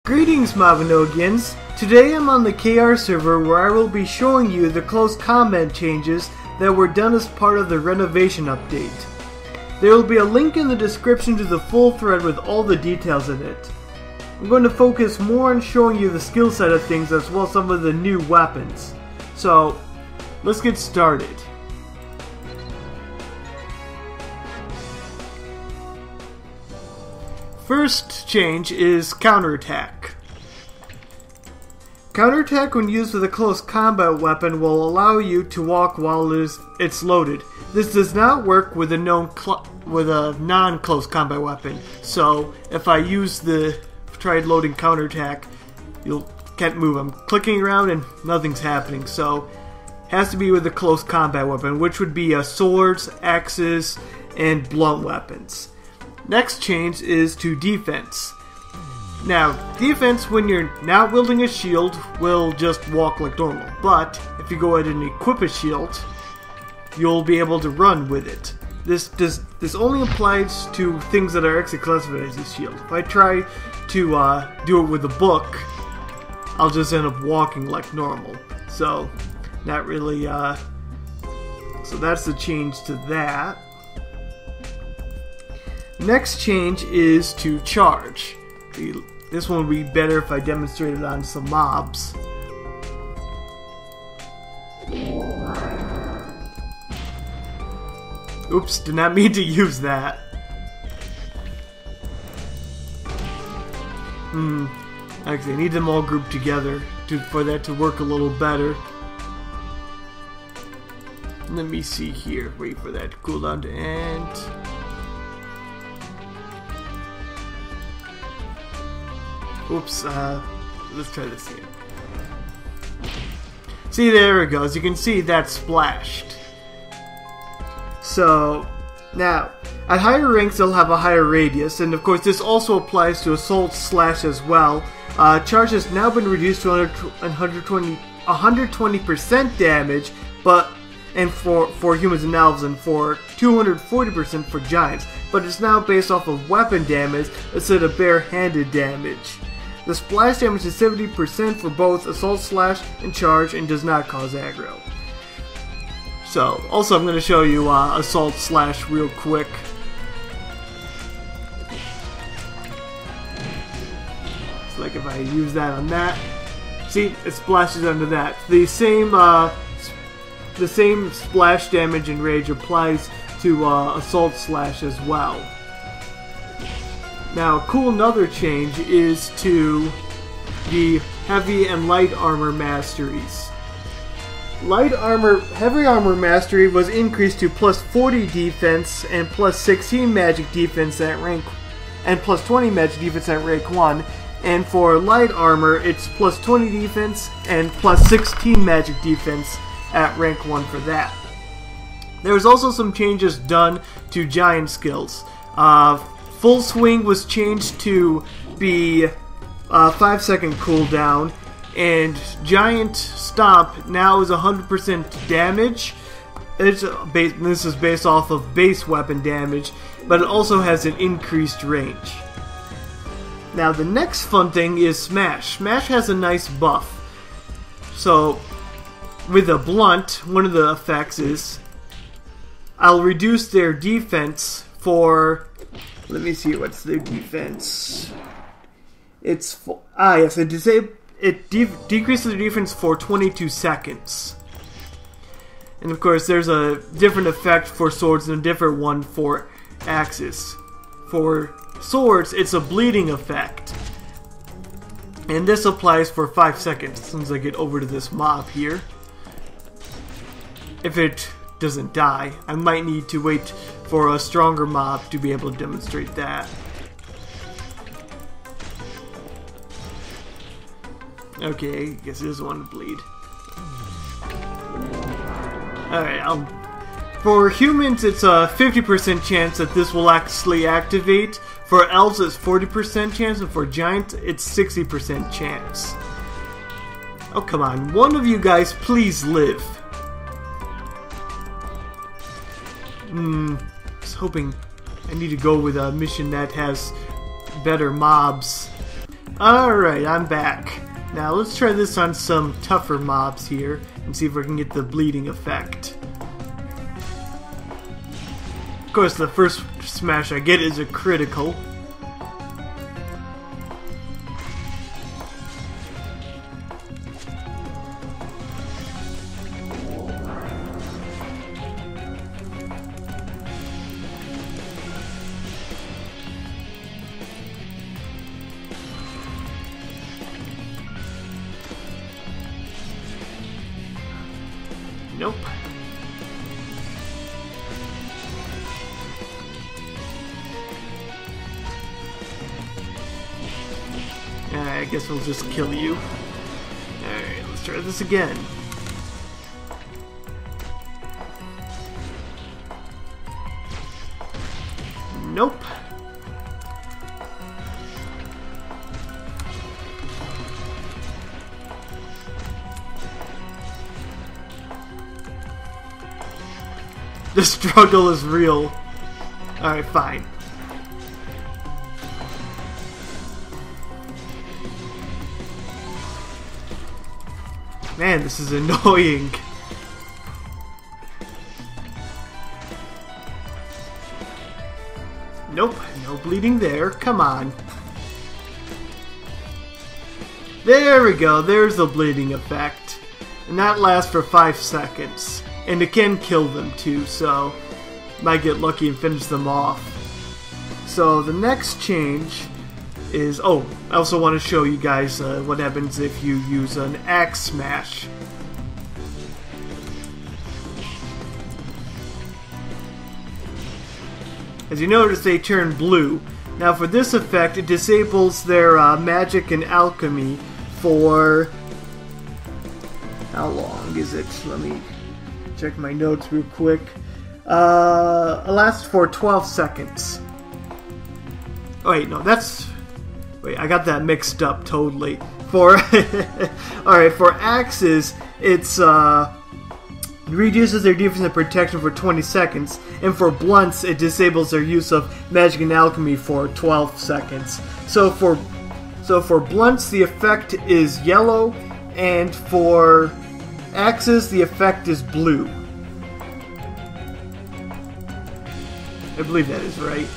Greetings, Mabinogians! Today I'm on the KR server where I will be showing you the close combat changes that were done as part of the Renovation update. There will be a link in the description to the full thread with all the details in it. I'm going to focus more on showing you the skill side of things as well as some of the new weapons. So, let's get started. First change is counterattack. Counterattack when used with a close combat weapon will allow you to walk while it's loaded. This does not work with a non-close combat weapon. So if I tried loading counterattack, you can't move. I'm clicking around and nothing's happening. So it has to be with a close combat weapon, which would be swords, axes, and blunt weapons. Next change is to defense. Now, defense when you're not wielding a shield will just walk like normal, but if you go ahead and equip a shield, you'll be able to run with it. This only applies to things that are actually classified as a shield. If I try to do it with a book, I'll just end up walking like normal. So, not really, so that's the change to that. Next change is to charge. This one would be better if I demonstrated on some mobs. Oops, did not mean to use that. Actually, I need them all grouped together for that to work a little better. Let me see here. Wait for that cooldown to end. Oops, let's try this again. See, there it goes. You can see that splashed. So, now, at higher ranks they'll have a higher radius, and of course this also applies to Assault Slash as well. Charge has now been reduced to 120% damage, and for humans and elves, and for 240% for giants, but it's now based off of weapon damage instead of bare-handed damage. The splash damage is 70% for both Assault Slash and Charge and does not cause aggro. So, also I'm going to show you Assault Slash real quick. It's like if I use that on that, see, it splashes under that. The same splash damage and rage applies to Assault Slash as well. Now, another change is to the heavy and light armor masteries. Heavy armor mastery was increased to plus 40 defense and plus 16 magic defense at rank, and plus 20 magic defense at rank 1. And for light armor, it's plus 20 defense and plus 16 magic defense at rank 1 for that. There was also some changes done to giant skills. Full Swing was changed to be 5-second cooldown, and Giant Stomp now is 100% damage. This is based off of base weapon damage, but it also has an increased range. Now the next fun thing is Smash. Smash has a nice buff. So with a blunt, one of the effects is I'll reduce their defense for... Let me see, what's their defense? It's yes, it decreases their defense for 22 seconds. And of course, there's a different effect for swords and a different one for axes. For swords, it's a bleeding effect. And this applies for 5 seconds as soon as I get over to this mob here. If it doesn't die, I might need to wait for a stronger mob to be able to demonstrate that. Okay, I guess it doesn't want to bleed. Alright, for humans it's a 50% chance that this will actually activate. For elves it's 40% chance, and for giants it's 60% chance. Oh, come on. One of you guys please live. I was hoping I need to go with a mission that has better mobs. Alright, I'm back. Now let's try this on some tougher mobs here and see if we can get the bleeding effect. Of course, the first smash I get is a critical. Nope. I guess we'll just kill you. Alright, let's try this again. Nope. The struggle is real. Alright, fine. Man, this is annoying. Nope, no bleeding there. Come on. There we go, there's the bleeding effect. And that lasts for 5 seconds. And it can kill them too, so might get lucky and finish them off. So the next change is, oh, I also want to show you guys what happens if you use an axe smash. As you notice, they turn blue. Now for this effect, it disables their magic and alchemy for... how long is it? Let me check my notes real quick. It lasts for 12 seconds. Oh, wait, no, that's... Wait, I got that mixed up totally. For... Alright, for axes, it's, reduces their defense and protection for 20 seconds. And for blunts, it disables their use of magic and alchemy for 12 seconds. So for blunts, the effect is yellow, and for axes, the effect is blue. I believe that is right.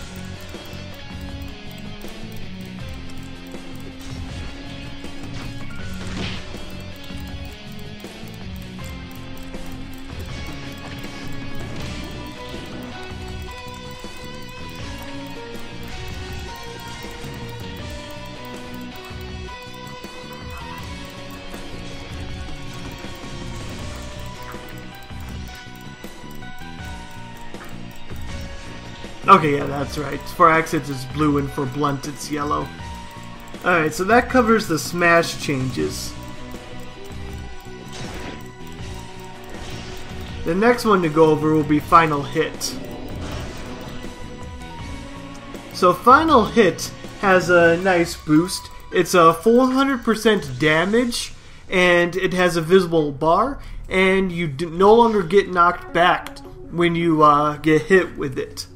Okay, yeah, that's right. For axes it's blue and for blunt it's yellow. Alright, so that covers the smash changes. The next one to go over will be Final Hit. So Final Hit has a nice boost. It's a 400% damage, and it has a visible bar, and you no longer get knocked back when you get hit with it.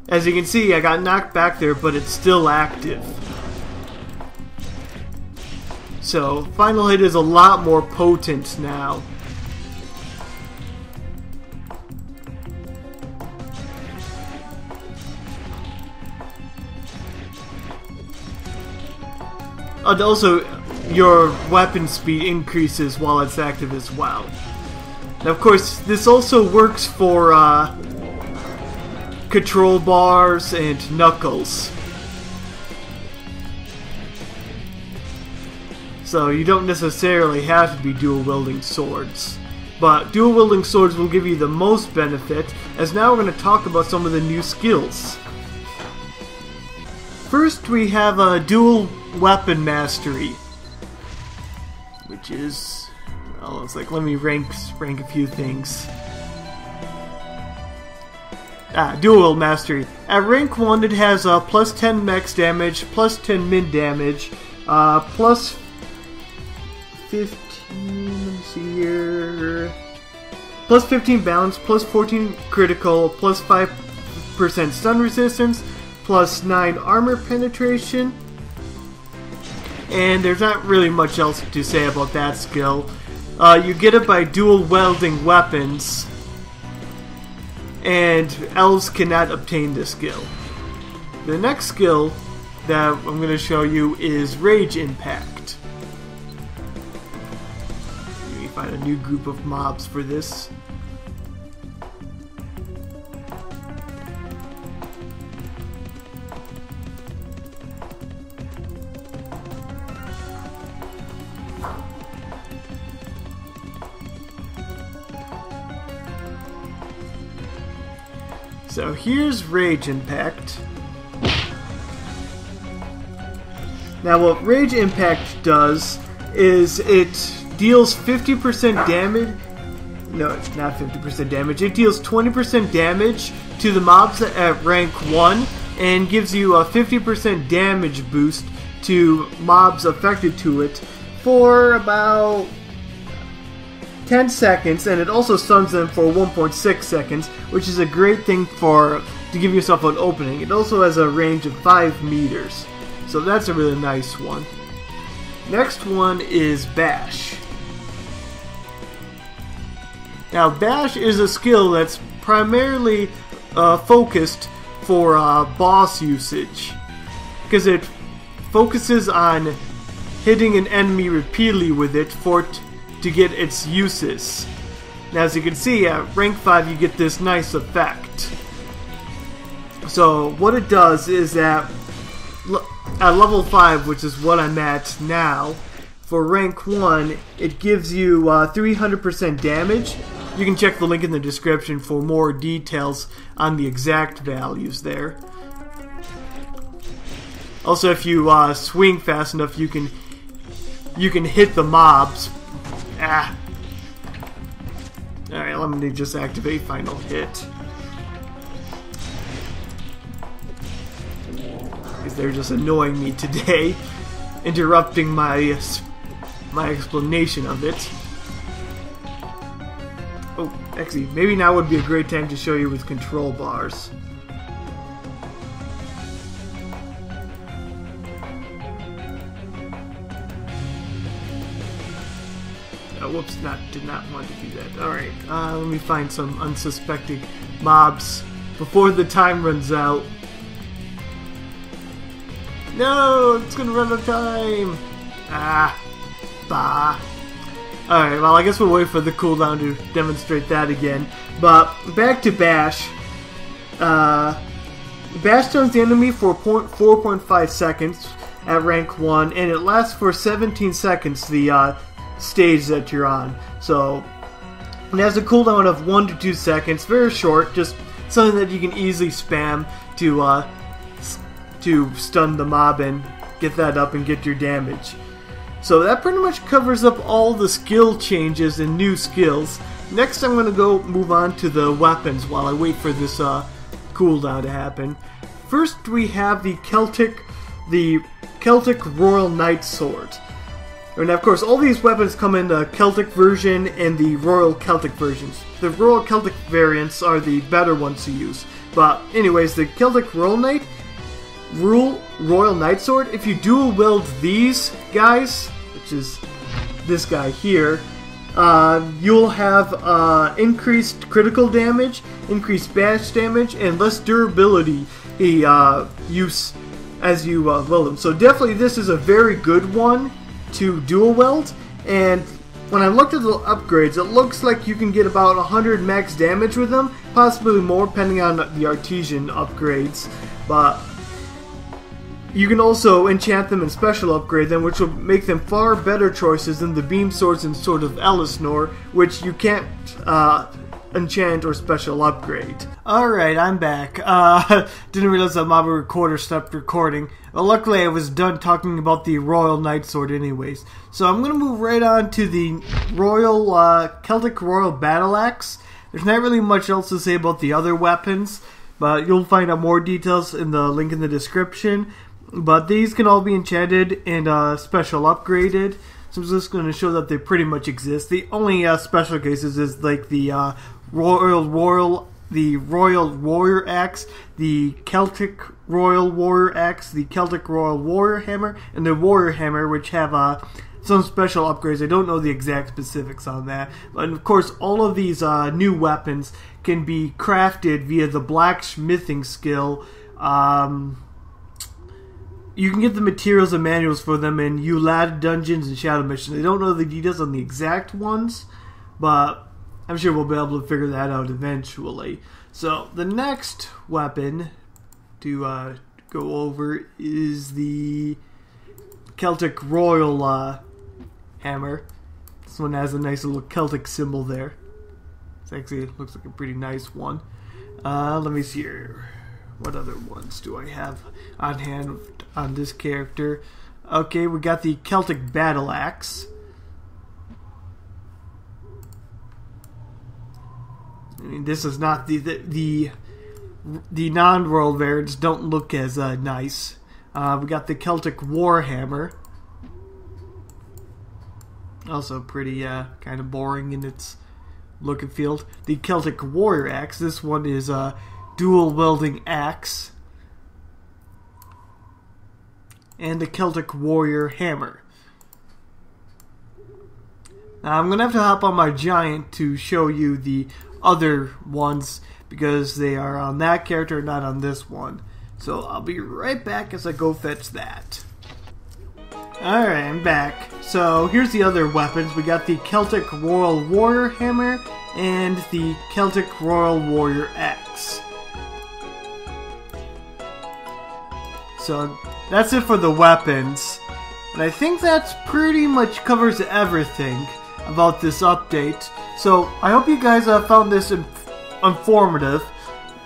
As you can see, I got knocked back there, but it's still active. So, Final Hit is a lot more potent now. And also, your weapon speed increases while it's active as well. Now, of course, this also works for control bars and knuckles. So you don't necessarily have to be dual-wielding swords. But dual-wielding swords will give you the most benefit, as now we're going to talk about some of the new skills. First we have a dual weapon mastery, which is, well, it's like, let me rank a few things. Dual mastery. At rank 1 it has plus 10 max damage, plus 10 min damage, plus 15, let me see here, plus 15 balance, plus 14 critical, plus 5% stun resistance, plus 9 armor penetration. And there's not really much else to say about that skill. You get it by dual wielding weapons, and elves cannot obtain this skill. The next skill that I'm going to show you is Rage Impact. Let me find a new group of mobs for this. So here's Rage Impact. Now what Rage Impact does is it deals 50% damage. No, it's not 50% damage. It deals 20% damage to the mobs at rank 1 and gives you a 50% damage boost to mobs affected to it for about 10 seconds, and it also stuns them for 1.6 seconds, which is a great thing to give yourself an opening. It also has a range of 5 meters, so that's a really nice one. Next one is Bash. Now Bash is a skill that's primarily focused for boss usage, because it focuses on hitting an enemy repeatedly with it to get its uses. Now as you can see, at rank 5 you get this nice effect. So what it does is that at level 5, which is what I'm at now, for rank 1 it gives you 300% damage. You can check the link in the description for more details on the exact values there. Also, if you swing fast enough, you can hit the mobs. Ah. Alright, let me just activate Final Hit. Because they're just annoying me today, interrupting my explanation of it. Oh, actually, maybe now would be a great time to show you with control bars. Whoops, did not want to do that. Alright, let me find some unsuspecting mobs before the time runs out. No, it's gonna run out of time. Ah, bah. Alright, well I guess we'll wait for the cooldown to demonstrate that again. But back to Bash. Bash stuns the enemy for 4.5 seconds at rank 1, and it lasts for 17 seconds, the stage that you're on. So it has a cooldown of 1 to 2 seconds, very short, just something that you can easily spam to stun the mob and get that up and get your damage. So that pretty much covers up all the skill changes and new skills. Next I'm going to move on to the weapons while I wait for this cooldown to happen. First we have the Celtic Royal Knight Sword. And of course, all these weapons come in the Celtic version and the Royal Celtic versions. The Royal Celtic variants are the better ones to use. But anyways, the Celtic Royal Knight Sword, if you dual wield these guys, which is this guy here, you'll have increased critical damage, increased bash damage, and less durability use as you wield them. So definitely this is a very good one to dual wield, and when I looked at the upgrades, it looks like you can get about 100 max damage with them, possibly more depending on the artisan upgrades, but you can also enchant them and special upgrade them, which will make them far better choices than the beam swords and Sword of Elisnor, which you can't enchant or special upgrade. Alright, I'm back. Didn't realize that Mob Recorder stopped recording. Well, luckily I was done talking about the Royal Knight Sword anyways. So I'm going to move right on to the Celtic Royal Battle Axe. There's not really much else to say about the other weapons, but you'll find out more details in the link in the description. But these can all be enchanted and special upgraded. so I'm just going to show that they pretty much exist. The only special cases is like the Royal Warrior Axe, the Celtic Royal Warrior Axe, the Celtic Royal Warrior Hammer, and the Warrior Hammer, which have some special upgrades. I don't know the exact specifics on that. But of course, all of these new weapons can be crafted via the blacksmithing skill. You can get the materials and manuals for them in Ulad dungeons and shadow missions. I don't know the details on the exact ones, but I'm sure we'll be able to figure that out eventually. So the next weapon to go over is the Celtic Royal Hammer. This one has a nice little Celtic symbol there. It actually looks like a pretty nice one. Let me see here. What other ones do I have on hand on this character? Okay, we got the Celtic Battle Axe. I mean, this is not the non-world variants don't look as nice. We got the Celtic Warhammer. Also pretty kind of boring in its look and feel. The Celtic Warrior Axe. This one is dual wielding axe. And the Celtic Warrior Hammer. Now I'm gonna have to hop on my giant to show you the other ones because they are on that character, not on this one. So I'll be right back as I go fetch that. Alright, I'm back. So here's the other weapons. We got the Celtic Royal Warrior Hammer and the Celtic Royal Warrior Axe. So that's it for the weapons. And I think that's pretty much covers everything about this update. So I hope you guys found this informative.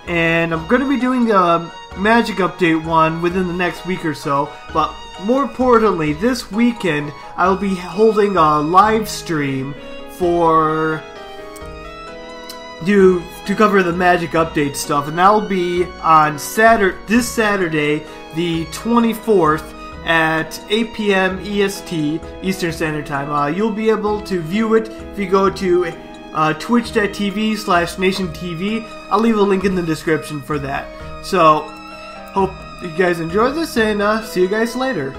And I'm going to be doing the Magic Update one within the next week or so. But more importantly, this weekend I will be holding a live stream for to cover the Magic Update stuff, and that will be on this Saturday, the 24th at 8 p.m. EST, Eastern Standard Time. You'll be able to view it if you go to twitch.tv/NationTV. I'll leave a link in the description for that. So, hope you guys enjoy this, and see you guys later.